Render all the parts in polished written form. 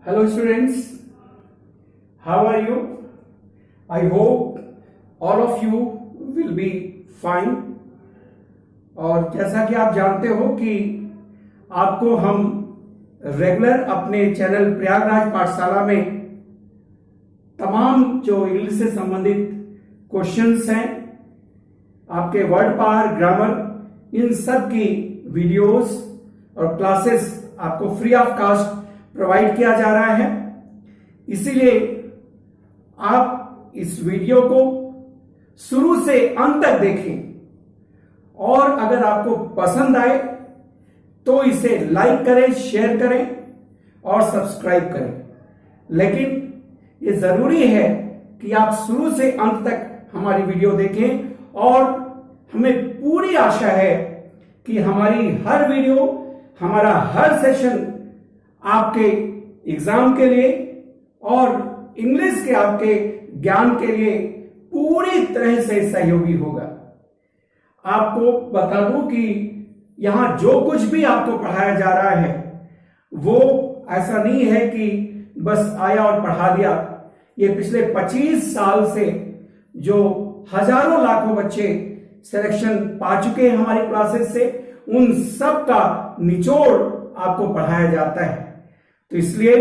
Hello students, how are you? I hope all of you will be fine. और जैसा कि आप जानते हो कि आपको हम रेगुलर अपने चैनल प्रयागराज पाठशाला में तमाम जो इंग्लिश से संबंधित क्वेश्चंस हैं, आपके वर्ड पावर, ग्रामर, इन सब की वीडियोस और क्लासेस आपको फ्री ऑफ कास्ट प्रोवाइड किया जा रहा है। इसीलिए आप इस वीडियो को शुरू से अंत तक देखें और अगर आपको पसंद आए तो इसे लाइक करें, शेयर करें और सब्सक्राइब करें। लेकिन ये जरूरी है कि आप शुरू से अंत तक हमारी वीडियो देखें और हमें पूरी आशा है कि हमारी हर वीडियो, हमारा हर सेशन आपके एग्जाम के लिए और इंग्लिश के आपके ज्ञान के लिए पूरी तरह से सहयोगी होगा। आपको बता दूं कि यहां जो कुछ भी आपको पढ़ाया जा रहा है वो ऐसा नहीं है कि बस आया और पढ़ा दिया। ये पिछले 25 साल से जो हजारों लाखों बच्चे सिलेक्शन पा चुके हैं हमारी क्लासेस से, उन सब का निचोड़ आपको पढ़ाया जाता है। तो इसलिए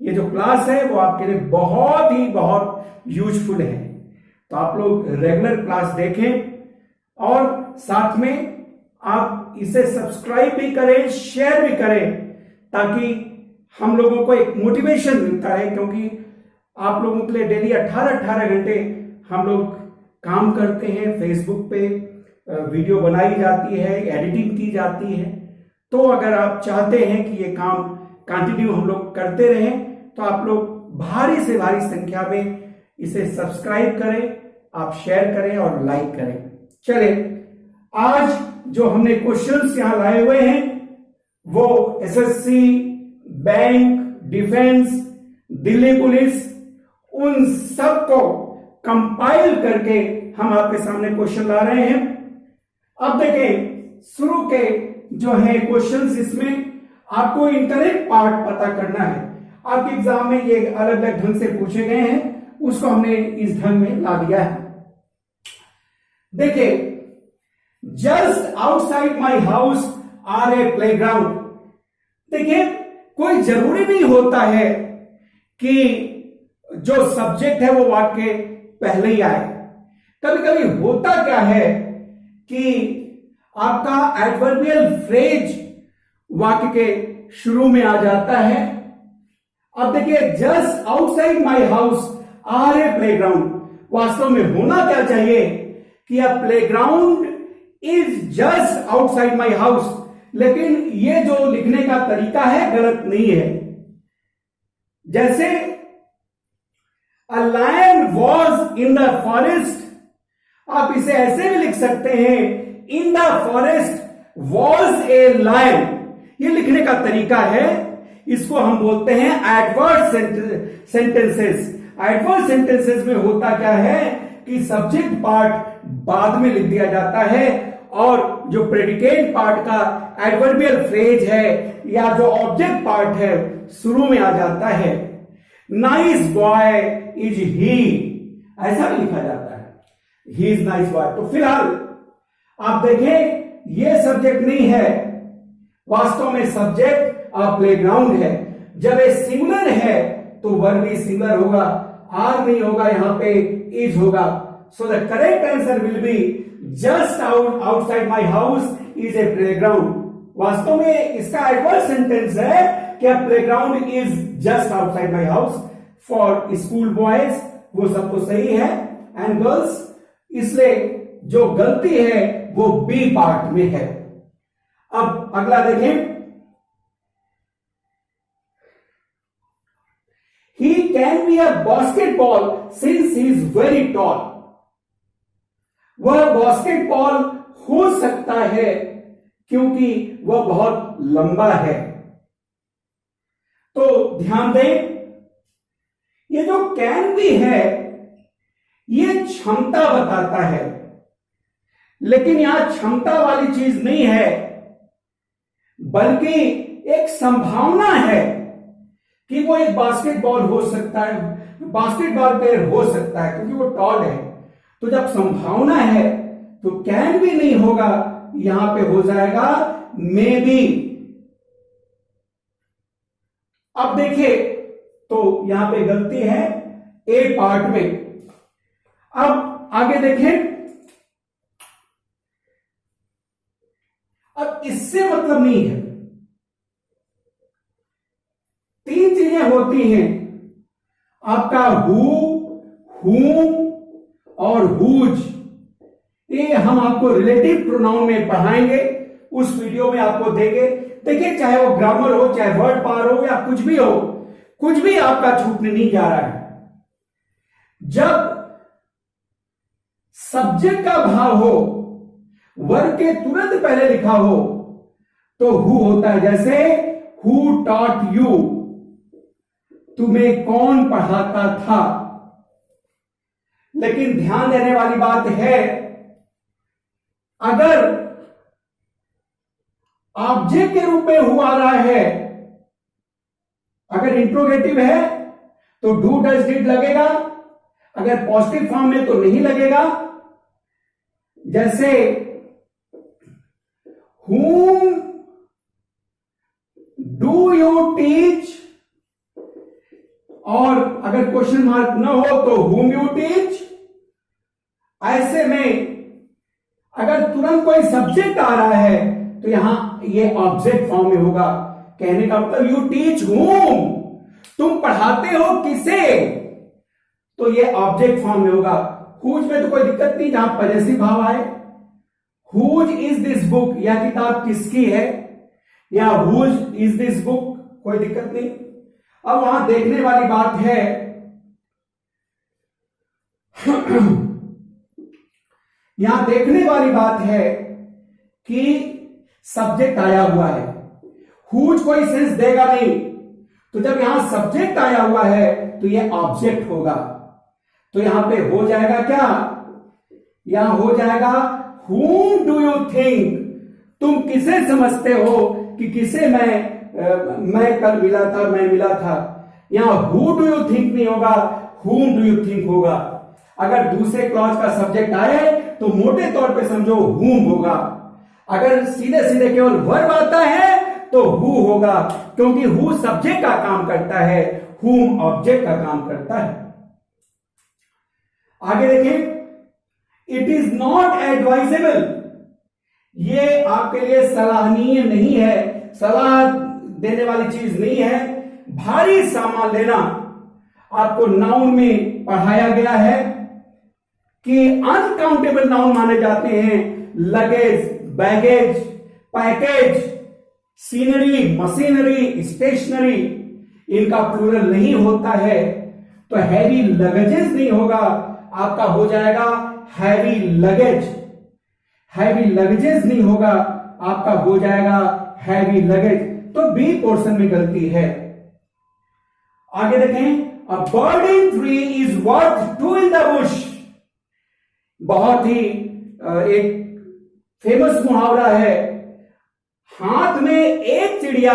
ये जो क्लास है वो आपके लिए बहुत यूजफुल है। तो आप लोग रेगुलर क्लास देखें और साथ में आप इसे सब्सक्राइब भी करें, शेयर भी करें, ताकि हम लोगों को एक मोटिवेशन मिलता है। क्योंकि आप लोगों के लिए डेली 18 घंटे हम लोग काम करते हैं, फेसबुक पे वीडियो बनाई जाती है, एडिटिंग की जाती है। तो अगर आप चाहते हैं कि ये काम कंटिन्यू हम लोग करते रहें तो आप लोग भारी से भारी संख्या में इसे सब्सक्राइब करें, आप शेयर करें और लाइक करें। चले, आज जो हमने क्वेश्चंस यहां लाए हुए हैं वो SSC, bank, defence, Delhi police, उन सब को कंपाइल करके हम आपके सामने क्वेश्चन ला रहे हैं। अब देखें, शुरू के जो है क्वेश्चंस, इसमें आपको इंटरेक्ट पार्ट पता करना है। आपके एग्जाम में ये अलग अलग ढंग से पूछे गए हैं, उसको हमने इस ढंग में ला दिया है। देखिए, just outside my house are a playground. देखिए, कोई जरूरी नहीं होता है कि जो सब्जेक्ट है वो वाक्य पहले ही आए। कभी कभी होता क्या है कि आपका एडवर्बियल फ्रेज वाक्य के शुरू में आ जाता है। अब देखिए, just outside my house are a playground, वास्तव में होना क्या चाहिए कि a playground is just outside my house, लेकिन ये जो लिखने का तरीका है गलत नहीं है। जैसे a lion was in the forest, आप इसे ऐसे भी लिख सकते हैं, in the forest was a lion. ये लिखने का तरीका है, इसको हम बोलते हैं एडवर्ब सेंटेंसेस। एडवर्ब सेंटेंसेस में होता क्या है कि सब्जेक्ट पार्ट बाद में लिख दिया जाता है और जो प्रेडिकेट पार्ट का एडवर्बियल फ्रेज है या जो ऑब्जेक्ट पार्ट है शुरू में आ जाता है। नाइस बॉय इज ही, ऐसा भी लिखा जाता है, ही इज नाइस बॉय। तो फिलहाल आप देखें, ये सब्जेक्ट नहीं है, वास्तव में सब्जेक्ट प्लेग्राउंड है। जब ये सिंगुलर है तो वर्ब भी सिंगुलर होगा, आर नहीं होगा, यहां पे इज होगा। So the correct answer will be just outside my house is a playground. वास्तव में इसका एडवर्ब सेंटेंस है कि a playground is just outside my house for school boys, वो सब तो सही है, एंड गर्ल्स। इसलिए जो गलती है वो बी पार्ट में है। अब अगला देखें, he can be a basketball since he is very tall। वह बास्केटबॉल हो सकता है क्योंकि वह बहुत लंबा है। तो ध्यान दें, ये जो कैन भी है ये क्षमता बताता है, लेकिन यहां क्षमता वाली चीज नहीं है, बल्कि एक संभावना है कि वो एक बास्केटबॉल हो सकता है, बास्केटबॉल प्लेयर हो सकता है क्योंकि वो टॉल है। तो जब संभावना है तो कैन भी नहीं होगा, यहां पे हो जाएगा मे बी। अब देखिए तो यहां पे गलती है ए पार्ट में। अब आगे देखें, अब इससे मतलब नहीं है। तीन चीजें होती हैं आपका हु, हुम और हुज। ये हम आपको रिलेटिव प्रोनाउन में पढ़ाएंगे, उस वीडियो में आपको देंगे। देखिए चाहे वो ग्रामर हो, चाहे वर्ड पावर हो या कुछ भी हो, कुछ भी आपका छूटने नहीं जा रहा है। जब सब्जेक्ट का भाव हो, वर्ग के तुरंत पहले लिखा हो, तो हु होता है। जैसे हु टॉट यू, तुम्हें कौन पढ़ाता था। लेकिन ध्यान देने वाली बात है, अगर ऑब्जेक्ट के रूप में हु आ रहा है, अगर इंट्रोगेटिव है तो डू डज डिड लगेगा, अगर पॉजिटिव फॉर्म में तो नहीं लगेगा। जैसे whom do you teach, और अगर क्वेश्चन मार्क न हो तो whom you teach। ऐसे में अगर तुरंत कोई सब्जेक्ट आ रहा है तो यहां ये ऑब्जेक्ट फॉर्म में होगा। कहने का मतलब यू टीच whom, तुम पढ़ाते हो किसे, तो ये ऑब्जेक्ट फॉर्म में होगा। हुज में तो कोई दिक्कत नहीं, जहां पॉजेसिव भाव आए। हुज इज दिस बुक, यह किताब किसकी है, या हुज इज दिस बुक, कोई दिक्कत नहीं। अब वहां देखने वाली बात है यहां देखने वाली बात है कि सब्जेक्ट आया हुआ है। हुज कोई सेंस देगा नहीं, तो जब यहां सब्जेक्ट आया हुआ है तो यह ऑब्जेक्ट होगा। तो यहां पे हो जाएगा क्या, यहां हो जाएगा whom do you think, तुम किसे समझते हो कि किसे मैं कल मिला था, मैं मिला था। यहां who do you think नहीं होगा, whom do you think होगा। अगर दूसरे क्लॉज का सब्जेक्ट आए तो मोटे तौर पे समझो whom होगा। अगर सीधे सीधे केवल वर्ब आता है तो who होगा, क्योंकि who सब्जेक्ट का काम करता है, whom ऑब्जेक्ट का काम करता है। आगे देखें, इट इज नॉट एडवाइजेबल, ये आपके लिए सलाहनीय नहीं है, सलाह देने वाली चीज नहीं है। भारी सामान लेना आपको नाउन में पढ़ाया गया है कि अनकाउंटेबल नाउन माने जाते हैं। Luggage, baggage, package, scenery, machinery, stationery, इनका प्लूरल नहीं होता है। तो हैवी लगेजेस नहीं होगा, आपका हो जाएगा हैवी लगेज। हैवी लगेजेस नहीं होगा, आपका हो जाएगा हैवी लगेज। तो बी पोर्शन में गलती है। आगे देखें, a bird in tree is worth two in the bush. बहुत ही एक फेमस मुहावरा है, हाथ में एक चिड़िया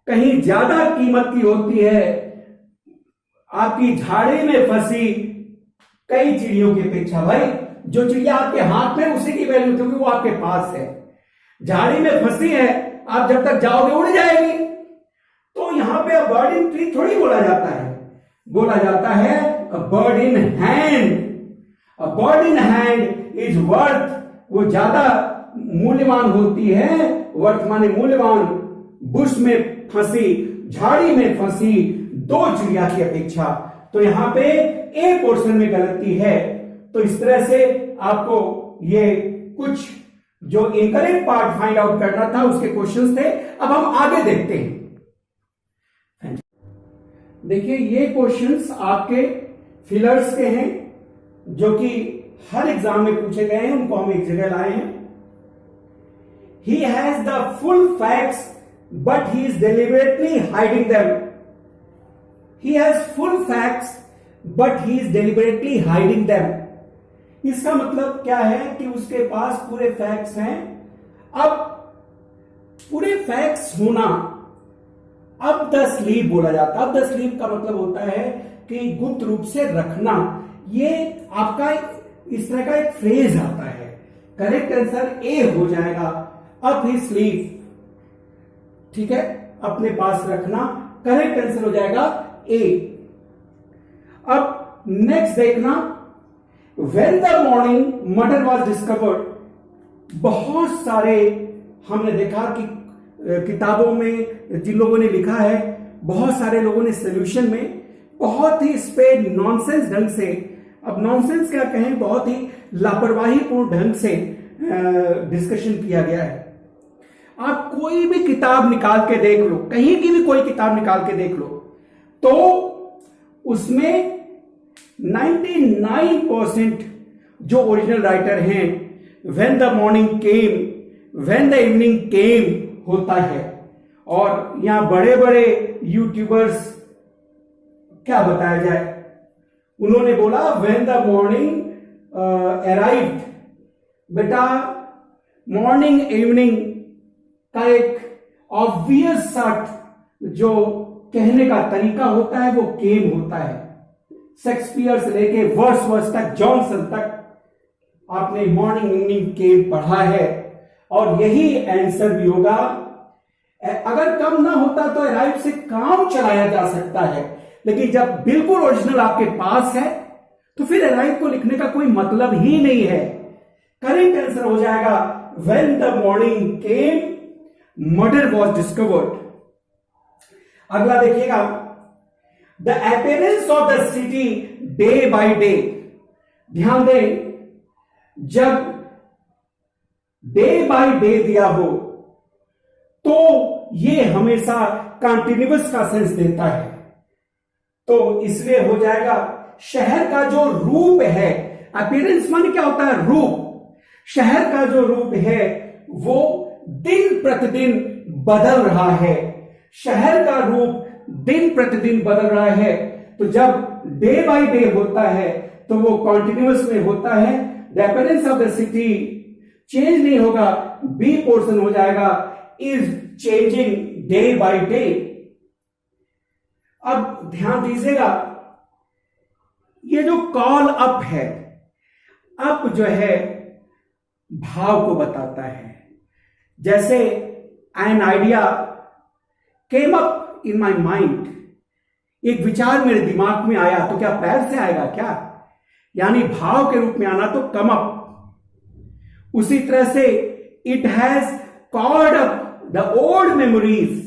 कहीं ज्यादा कीमत की होती है आपकी झाड़ी में फंसी कई चिड़ियों की अपेक्षा। भाई जो चिड़िया आपके हाथ में उसी की वैल्यू क्योंकि वो आपके पास है। झाड़ी में फंसी है, आप जब तक जाओगे उड़ जाएगी। तो यहां पे अ बर्ड इन ट्री थोड़ी बोला जाता है, बोला जाता है अ bird in hand. A bird in hand is worth, वो ज्यादा मूल्यवान होती है, वर्थ माने मूल्यवान, बुश में फंसी, झाड़ी में फंसी दो चिड़िया की अपेक्षा। तो यहां पे ए पोर्शन में गलती है। तो इस तरह से आपको ये कुछ जो इनकरेक्ट पार्ट फाइंड आउट करना था उसके क्वेश्चंस थे। अब हम आगे देखते हैं। देखिए ये क्वेश्चंस आपके फिलर्स के हैं जो कि हर एग्जाम में पूछे गए हैं, उनको हम एक जगह लाए हैं। He has the full facts but he is deliberately hiding them. He has full facts but he is deliberately hiding them. इसका मतलब क्या है कि उसके पास पूरे फैक्ट्स हैं। अब पूरे फैक्ट्स होना अब द स्लीप बोला जाता है। अब द स्लीप का मतलब होता है कि गुप्त रूप से रखना। ये आपका इस तरह का एक फ्रेज आता है। करेक्ट आंसर ए हो जाएगा, अप ही स्लीप। ठीक है, अपने पास रखना, करेक्ट आंसर हो जाएगा ए। अब नेक्स्ट देखना, when the morning murder was discovered. बहुत सारे हमने देखा कि किताबों में जिन लोगों ने लिखा है, बहुत सारे लोगों ने सोल्यूशन में बहुत ही इस पे नॉनसेंस ढंग से, अब नॉनसेंस क्या कहें, बहुत ही लापरवाही पूर्ण ढंग से डिस्कशन किया गया है। आप कोई भी किताब निकाल के देख लो, कहीं की भी कोई किताब निकाल के देख लो, तो उसमें 99% जो ओरिजिनल राइटर हैं when the morning came, when the evening came होता है। और यहां बड़े बड़े यूट्यूबर्स, क्या बताया जाए, उन्होंने बोला व्हेन द मॉर्निंग अराइव्ड। बेटा मॉर्निंग इवनिंग का एक ऑब्वियस सा जो कहने का तरीका होता है वो केम होता है। शेक्सपियर से लेके वर्ड्सवर्थ तक, जॉनसन तक आपने मॉर्निंग इवनिंग केम पढ़ा है, और यही आंसर भी होगा। अगर कम ना होता तो अराइव से काम चलाया जा सकता है, लेकिन जब बिल्कुल ओरिजिनल आपके पास है तो फिर अराइव को लिखने का कोई मतलब ही नहीं है। करेक्ट आंसर हो जाएगा when the morning came murder was discovered. अगला देखिएगा, the appearance of the city day by day. ध्यान दें, जब डे बाय डे दिया हो तो ये हमेशा कंटिन्यूअस का सेंस देता है, तो इसलिए हो जाएगा शहर का जो रूप है, अपीयरेंस माने क्या होता है, रूप। शहर का जो रूप है वो दिन प्रतिदिन बदल रहा है। शहर का रूप दिन प्रतिदिन बदल रहा है, तो जब डे बाय डे होता है तो वो कॉन्टिन्यूअस में होता है। The appearance of the city change नहीं होगा, बी पोर्शन हो जाएगा, is changing day by day. अब ध्यान दीजिएगा, ये जो कॉल अप है, अप जो है भाव को बताता है। जैसे an idea came up in my mind, एक विचार मेरे दिमाग में आया, तो क्या पैर से आएगा क्या, यानी भाव के रूप में आना तो कम अप। उसी तरह से it has called up the old memories,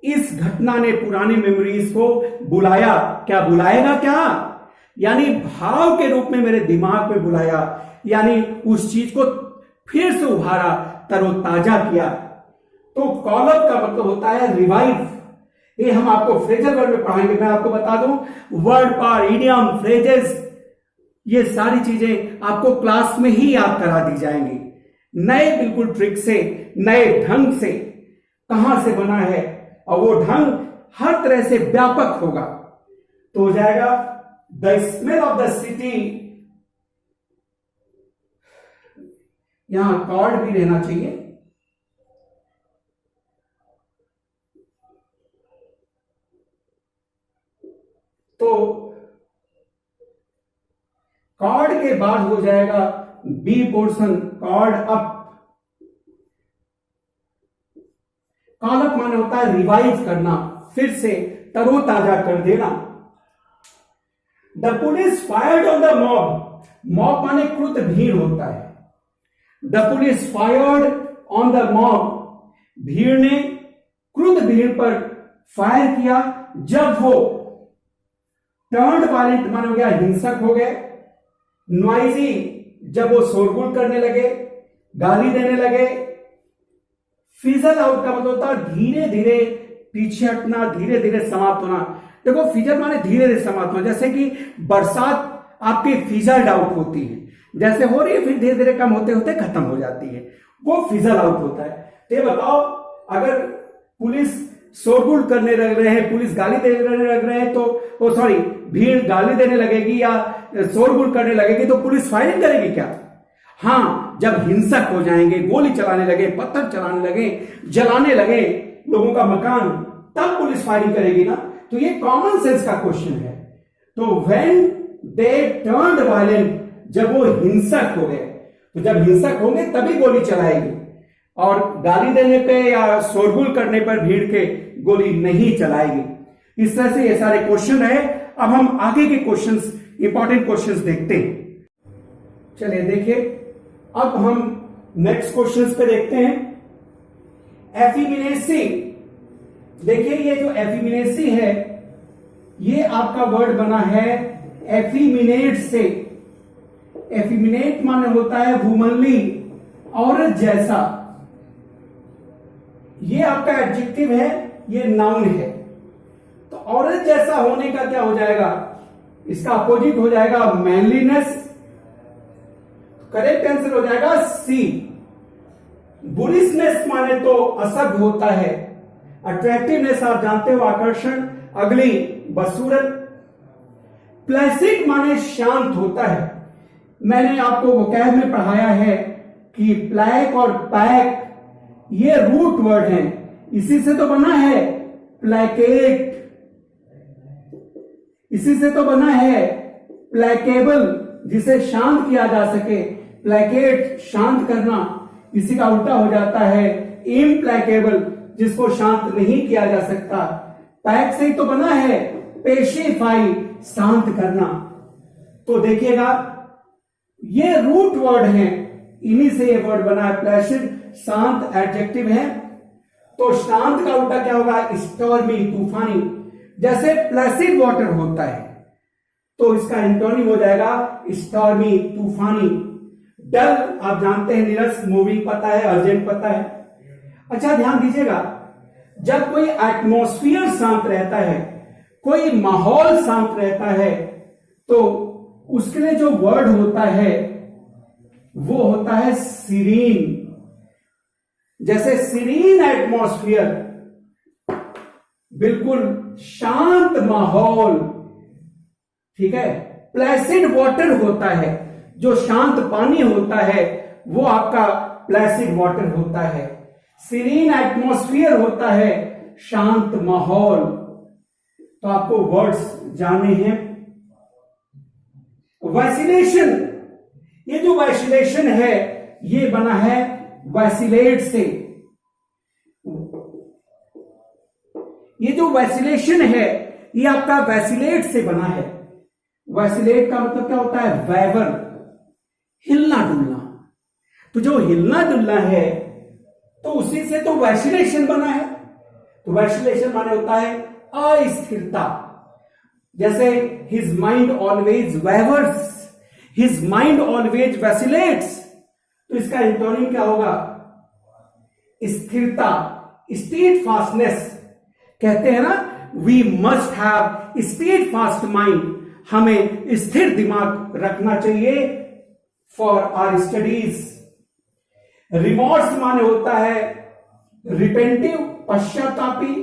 इस घटना ने पुरानी मेमोरीज को बुलाया। क्या बुलाएगा, क्या यानी भाव के रूप में मेरे दिमाग में बुलाया, यानी उस चीज को फिर से उभारा, तरोताजा किया। तो कॉल अप का मतलब होता है रिवाइव। ये हम आपको फ्रेजल वर्ड में पढ़ाएंगे। मैं आपको बता दूं, वर्ड पावर, इडियम, फ्रेजेस, ये सारी चीजें आपको क्लास में ही याद करा दी जाएंगी, नए बिल्कुल ट्रिक से, नए ढंग से, कहां से बना है, और वो ढंग हर तरह से व्यापक होगा। तो हो जाएगा the smell of the city, यहां कॉर्ड भी रहना चाहिए। तो कॉर्ड के बाद हो जाएगा B portion, called up. Call up माने होता है रिवाइव करना, फिर से तरोताजा कर देना। The police fired on the mob, mob माने क्रुद्ध भीड़ होता है। The police fired on the mob, भीड़ ने क्रुद्ध भीड़ पर फायर किया जब वो टर्न्ड वायलेंट माने हो गया, हिंसक हो गए। नॉइजी, जब वो शोरगुल करने लगे, गाली देने लगे। फिजल आउट का मतलब होता है धीरे धीरे पीछे हटना, धीरे धीरे समाप्त होना। देखो फिजल माने धीरे धीरे समाप्त होना, जैसे कि बरसात आपकी फिजल्ड आउट होती है, जैसे हो रही है फिर धीरे धीरे कम होते होते खत्म हो जाती है, वो फिजल आउट होता है। तो ये बताओ, अगर पुलिस शोरगुल करने लग रहे हैं, पुलिस गाली देने लग रहे हैं, तो सॉरी भीड़ गाली देने लगेगी या शोरगुल करने लगेगी तो पुलिस फायरिंग करेगी क्या? हाँ, जब हिंसक हो जाएंगे, गोली चलाने लगे, पत्थर चलाने लगे, जलाने लगे लोगों का मकान, तब पुलिस फायरिंग करेगी ना। तो ये कॉमन सेंस का क्वेश्चन है। तो व्हेन दे टर्न्ड वायलेंट, जब वो हिंसक हो गए, तो जब हिंसक होंगे तभी गोली चलाएगी, और गाली देने पे या शोरगुल करने पर भीड़ के गोली नहीं चलाएगी। इस तरह से ये सारे क्वेश्चन है। अब हम आगे के क्वेश्चंस, इंपॉर्टेंट क्वेश्चंस देखते हैं। चलिए देखिए, अब हम नेक्स्ट क्वेश्चंस पे देखते हैं। एफिमिनेसी, देखिए ये जो एफिमिनेसी है, ये आपका वर्ड बना है एफिमिनेट से। एफिमिनेट माने होता है वुमनली, औरत जैसा। ये आपका एडजेक्टिव है, ये नाउन है। तो औरत जैसा होने का क्या हो जाएगा, इसका अपोजिट हो जाएगा मैनलीनेस। करेक्ट आंसर हो जाएगा सी। बुलिशनेस माने तो असभ्य होता है। अट्रैक्टिवनेस आप जानते हो, आकर्षण, अगली, बदसूरत। प्लेसिड माने शांत होता है। मैंने आपको वोकैब में पढ़ाया है कि प्लैक और पैक ये रूट वर्ड हैं, इसी से तो बना है प्लैकेट, इसी से तो बना है प्लैकेबल, जिसे शांत किया जा सके। प्लैकेट शांत करना, इसी का उल्टा हो जाता है इम्प्लैकेबल, जिसको शांत नहीं किया जा सकता। पैक से ही तो बना है पेशिफाई, शांत करना। तो देखिएगा ये रूट वर्ड हैं, इन्हीं से ये वर्ड बना है। प्लेसिड शांत एडजेक्टिव है। तो शांत का उल्टा क्या होगा, स्टॉर्मी, तूफानी। जैसे प्लेसिड वाटर होता है तो इसका एंटोनिम हो जाएगा स्टॉर्मी, तूफानी। डल आप जानते हैं, नीरस, मूविंग पता है, अर्जेंट पता है। अच्छा ध्यान दीजिएगा, जब कोई एटमॉस्फियर शांत रहता है, कोई माहौल शांत रहता है, तो उसके लिए जो वर्ड होता है वो होता है सीरीन। जैसे सीरीन एटमॉस्फियर, बिल्कुल शांत माहौल, ठीक है। प्लेसिड वाटर होता है, जो शांत पानी होता है वो आपका प्लेसिड वाटर होता है। सीरीन एटमॉस्फियर होता है शांत माहौल। तो आपको वर्ड्स जानने हैं। वैसिलेशन, ये जो वैसिलेशन है ये बना है वैसिलेट से। ये जो वैसिलेशन है ये आपका वैसिलेट से बना है। वैसिलेट का मतलब क्या होता है, वैवर, हिलना डुलना। तो जो हिलना डुलना है तो उसी से तो वैसिलेशन बना है। तो वैसिलेशन माने होता है अस्थिरता। जैसे his mind always wavers, his mind always vacillates. तो इसका एंटोनिम क्या होगा, स्थिरता, स्टेट फास्टनेस। कहते हैं ना, we must have steadfast mind, हमें स्थिर दिमाग रखना चाहिए फॉर आवर स्टडीज। रिमोर्स माने होता है रिपेंटिव, पश्चातापी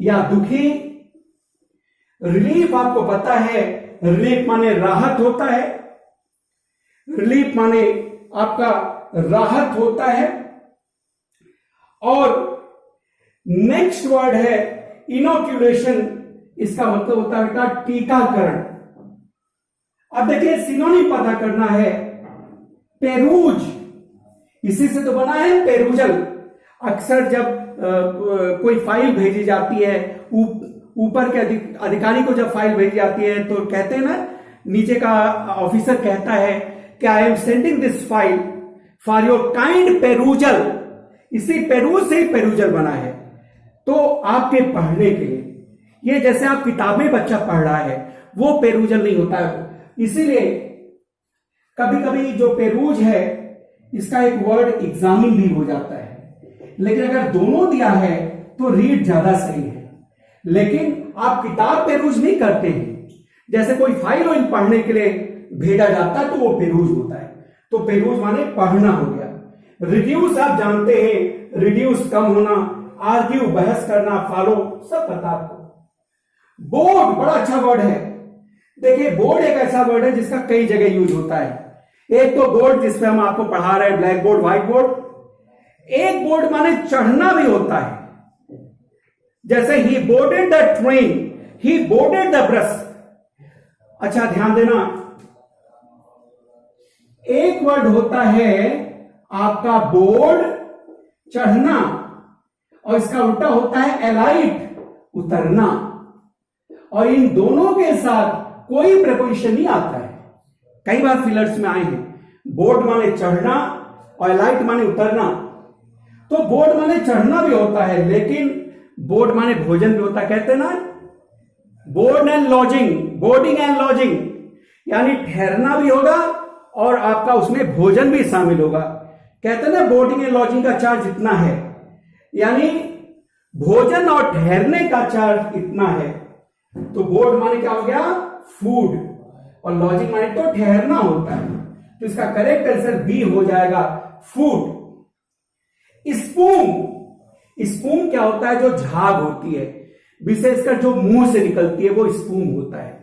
या दुखी। रिलीफ आपको पता है, रिलीफ माने राहत होता है। रिलीफ माने आपका राहत होता है। और नेक्स्ट वर्ड है इनोक्यूलेशन, इसका मतलब होता है बेटा टीकाकरण। अब देखिए सिनोनिम पता करना है, पेरूज, इसी से तो बना है पेरूजल। अक्सर जब कोई फाइल भेजी जाती है, ऊपर के अधिकारी को जब फाइल भेजी जाती है तो कहते हैं ना, नीचे का ऑफिसर कहता है कि I am sending this file for your kind perusal. इसी पेरूज से ही पेरूजल बना है। तो आपके पढ़ने के लिए, ये जैसे आप किताबें बच्चा पढ़ रहा है वो पेरूजल नहीं होता है। इसीलिए कभी कभी जो पेरूज है इसका एक वर्ड एग्जामिन भी हो जाता है। लेकिन अगर दोनों दिया है तो रीड ज्यादा सही है। लेकिन आप किताब पेरूज नहीं करते हैं। जैसे कोई फाइल हो पढ़ने के लिए भेजा जाता है तो वो पेरूज होता है। तो पेरूज माने पढ़ना हो गया। रिड्यूस आप जानते हैं, रिड्यूस कम होना, आर्ग्यू बहस करना, फॉलो सब पता आपको। बोर्ड बड़ा अच्छा वर्ड है। देखिए बोर्ड एक ऐसा वर्ड है जिसका कई जगह यूज होता है। एक तो बोर्ड जिसपे हम आपको पढ़ा रहे हैं, ब्लैक बोर्ड, व्हाइट बोर्ड। एक बोर्ड माने चढ़ना भी होता है। जैसे he boarded the train, he boarded the bus. अच्छा ध्यान देना, एक वर्ड होता है आपका बोर्ड, चढ़ना, और इसका उल्टा होता है एलाइट, उतरना। और इन दोनों के साथ कोई प्रपोजिशन नहीं आता है। कई बार फिलर्स में आए हैं, बोर्ड माने चढ़ना और एलाइट माने उतरना। तो बोर्ड माने चढ़ना भी होता है, लेकिन बोर्ड माने भोजन भी होता है। कहते ना board and lodging, boarding and lodging, यानी ठहरना भी होगा और आपका उसमें भोजन भी शामिल होगा। कहते ना बोर्डिंग एंड लॉजिंग का चार्ज इतना है, यानी भोजन और ठहरने का चार्ज इतना है। तो बोर्ड माने क्या हो गया, फूड, और लॉजिंग माने तो ठहरना होता है। तो इसका करेक्ट आंसर बी हो जाएगा, फूड। स्पूम, स्पूम क्या होता है, जो झाग होती है, विशेषकर जो मुंह से निकलती है वो स्पूम होता है।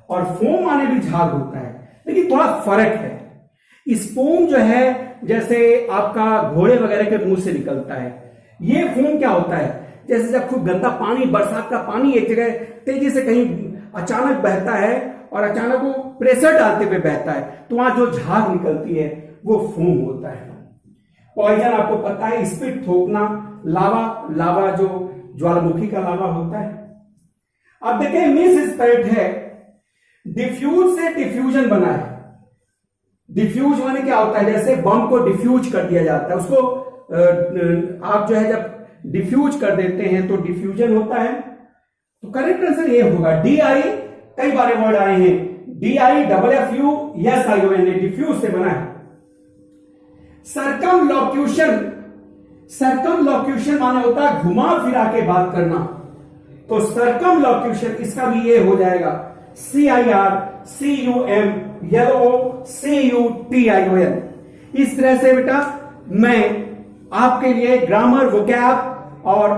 और फोम माने भी झाग होता है, लेकिन थोड़ा फर्क है। स्पूम जो है जैसे आपका घोड़े वगैरह के मुंह से निकलता है। ये फोम क्या होता है, जैसे जब खूब गंदा पानी, बरसात का पानी एक जगह तेजी से कहीं अचानक बहता है और अचानक वो प्रेशर डालते हुए बहता है, तो वहां जो झाग निकलती है वो फोम होता है। पॉइजन आपको पता है, स्पिट, थूकना, लावा, लावा जो ज्वालामुखी का लावा होता है। अब देखिए मिस स्पेल्ड है, डिफ्यूज से डिफ्यूजन बना है। डिफ्यूज माने क्या होता है, जैसे बम को डिफ्यूज कर दिया जाता है, उसको आप जो है जब डिफ्यूज कर देते हैं तो डिफ्यूजन होता है। तो करेक्ट आंसर ये होगा डी आई। कई बार वर्ड आए हैं, D I double F U S I O N, diffuse से बना है। सर्कमलोक्यूशन, सर्कमलोक्यूशन माने होता है घुमा फिरा के बात करना। तो सर्कमलोक्यूशन इसका भी ये हो जाएगा, CIRCUMLOCUTION। इस तरह से बेटा मैं आपके लिए ग्रामर, वोकैब और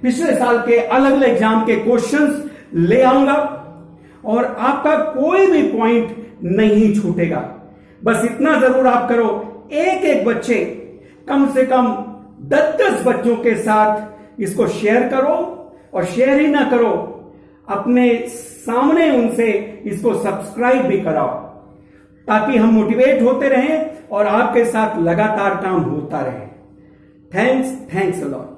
पिछले साल के अलग अलग एग्जाम के क्वेश्चंस ले आऊंगा और आपका कोई भी पॉइंट नहीं छूटेगा। बस इतना जरूर आप करो, एक एक बच्चे कम से कम 10-10 बच्चों के साथ इसको शेयर करो, और शेयर ही ना करो, अपने सामने उनसे इसको सब्सक्राइब भी कराओ, ताकि हम मोटिवेट होते रहें और आपके साथ लगातार काम होता रहे। Thanks a lot.